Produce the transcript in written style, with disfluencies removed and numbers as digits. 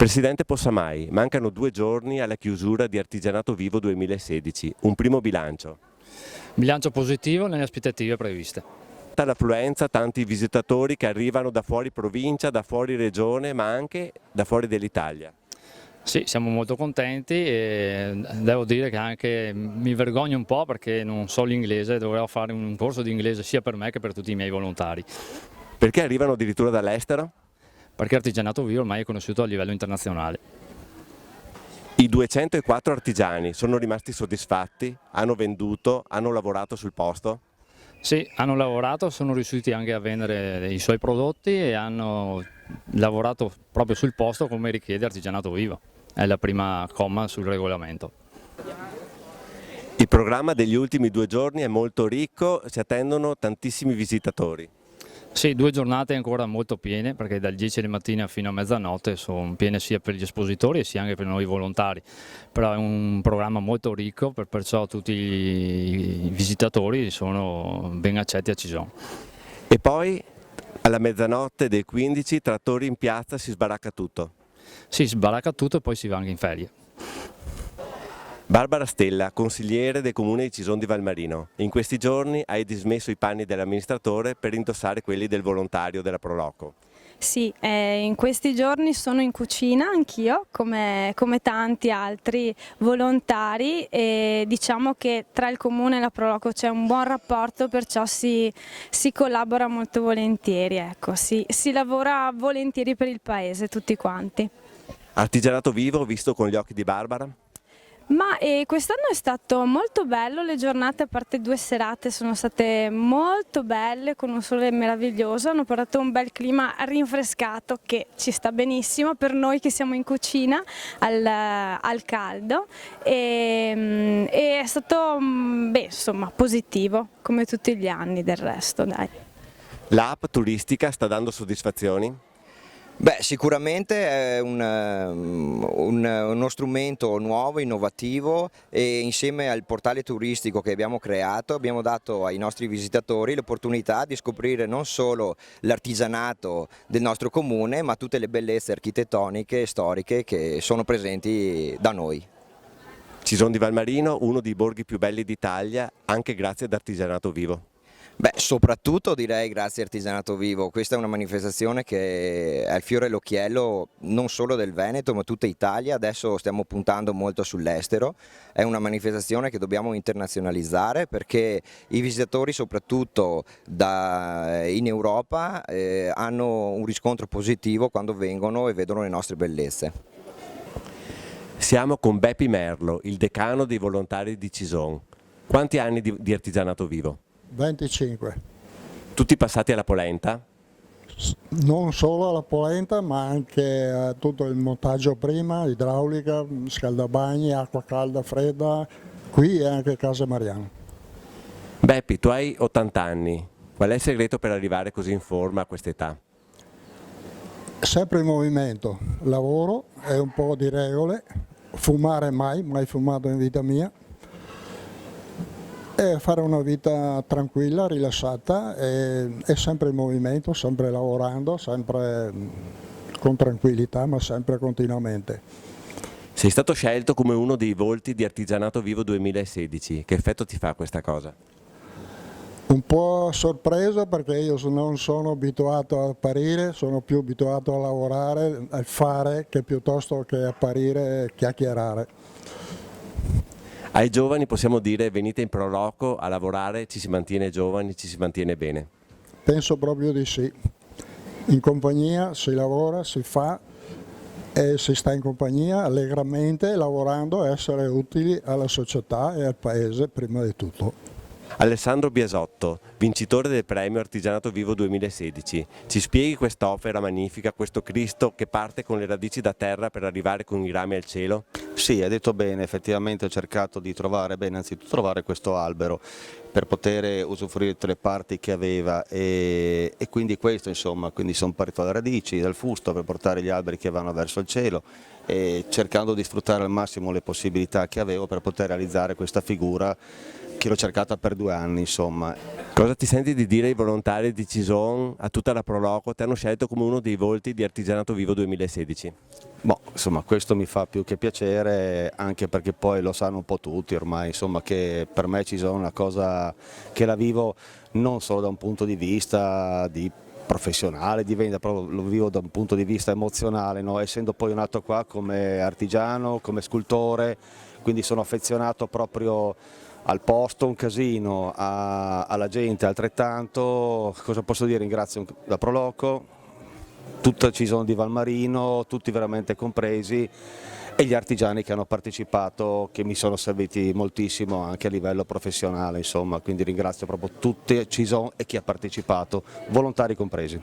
Presidente Possamai, mancano 2 giorni alla chiusura di Artigianato Vivo 2016, un primo bilancio. Bilancio positivo nelle aspettative previste. Tanta l'affluenza, tanti visitatori che arrivano da fuori provincia, da fuori regione, ma anche da fuori dell'Italia. Sì, siamo molto contenti e devo dire che anche mi vergogno un po' perché non so l'inglese, dovrò fare un corso di inglese sia per me che per tutti i miei volontari. Perché arrivano addirittura dall'estero? Perché Artigianato Vivo ormai è conosciuto a livello internazionale. I 204 artigiani sono rimasti soddisfatti? Hanno venduto? Hanno lavorato sul posto? Sì, hanno lavorato, sono riusciti anche a vendere i suoi prodotti e hanno lavorato proprio sul posto come richiede Artigianato Vivo. È la prima comma sul regolamento. Il programma degli ultimi 2 giorni è molto ricco, si attendono tantissimi visitatori. Sì, 2 giornate ancora molto piene perché dal 10 di mattina fino a mezzanotte sono piene sia per gli espositori sia anche per noi volontari, però è un programma molto ricco, perciò tutti i visitatori sono ben accetti a Cison. E poi alla mezzanotte del 15 trattori in piazza, si sbaracca tutto. Si sbaracca tutto e poi si va anche in ferie. Barbara Stella, consigliere del comune di Cison di Valmarino. In questi giorni hai dismesso i panni dell'amministratore per indossare quelli del volontario della Proloco. Sì, in questi giorni sono in cucina anch'io, come tanti altri volontari, e diciamo che tra il comune e la Proloco c'è un buon rapporto, perciò si collabora molto volentieri, ecco, si lavora volentieri per il paese tutti quanti. Artigianato Vivo visto con gli occhi di Barbara? Ma quest'anno è stato molto bello, le giornate a parte 2 serate sono state molto belle con un sole meraviglioso, hanno portato un bel clima rinfrescato che ci sta benissimo per noi che siamo in cucina al caldo e è stato insomma, positivo come tutti gli anni del resto. Dai. L'app turistica sta dando soddisfazioni? Beh, sicuramente è uno strumento nuovo, innovativo, e insieme al portale turistico che abbiamo creato abbiamo dato ai nostri visitatori l'opportunità di scoprire non solo l'artigianato del nostro comune, ma tutte le bellezze architettoniche e storiche che sono presenti da noi. Cison di Valmarino, uno dei borghi più belli d'Italia, anche grazie ad Artigianato Vivo. Beh, soprattutto direi grazie a Artigianato Vivo, questa è una manifestazione che è il fiore all'occhiello non solo del Veneto ma tutta Italia, adesso stiamo puntando molto sull'estero, è una manifestazione che dobbiamo internazionalizzare perché i visitatori soprattutto in Europa hanno un riscontro positivo quando vengono e vedono le nostre bellezze. Siamo con Beppi Merlo, il decano dei volontari di Cison. Quanti anni di Artigianato Vivo? 25. Tutti passati alla polenta? Non solo alla polenta ma anche tutto il montaggio prima, idraulica, scaldabagni, acqua calda, fredda, qui e anche Casa Mariano. Beppi, tu hai 80 anni, qual è il segreto per arrivare così in forma a quest'età? Sempre in movimento, lavoro e un po' di regole, fumare mai fumato in vita mia. E fare una vita tranquilla, rilassata e sempre in movimento, sempre lavorando, sempre con tranquillità ma sempre continuamente. Sei stato scelto come uno dei volti di Artigianato Vivo 2016, che effetto ti fa questa cosa? Un po' sorpreso perché io non sono abituato a apparire, sono più abituato a lavorare, a fare che piuttosto che apparire e chiacchierare. Ai giovani possiamo dire venite in Proloco a lavorare, ci si mantiene giovani, ci si mantiene bene? Penso proprio di sì. In compagnia si lavora, si fa e si sta in compagnia allegramente, lavorando, essere utili alla società e al paese prima di tutto. Alessandro Biasotto, vincitore del premio Artigianato Vivo 2016, ci spieghi quest'opera magnifica, questo Cristo che parte con le radici da terra per arrivare con i rami al cielo? Sì, hai detto bene, effettivamente ho cercato di trovare, innanzitutto trovare questo albero per poter usufruire di tutte le parti che aveva e quindi questo insomma, quindi sono partito dalle radici, dal fusto per portare gli alberi che vanno verso il cielo e cercando di sfruttare al massimo le possibilità che avevo per poter realizzare questa figura che l'ho cercata per 2 anni insomma. Cosa ti senti di dire ai volontari di Cison, a tutta la Proloco, ti hanno scelto come uno dei volti di Artigianato Vivo 2016? Boh, insomma questo mi fa più che piacere anche perché poi lo sanno un po' tutti ormai, insomma che per me Cison è una cosa che la vivo non solo da un punto di vista di professionale, di vendita, proprio lo vivo da un punto di vista emozionale, no? Essendo poi nato qua come artigiano, come scultore, quindi sono affezionato proprio al posto, un casino, alla gente altrettanto, cosa posso dire, ringrazio la Proloco, tutta Cison di Valmarino, tutti veramente compresi e gli artigiani che hanno partecipato, che mi sono serviti moltissimo anche a livello professionale, insomma, quindi ringrazio proprio tutti Cison e chi ha partecipato, volontari compresi.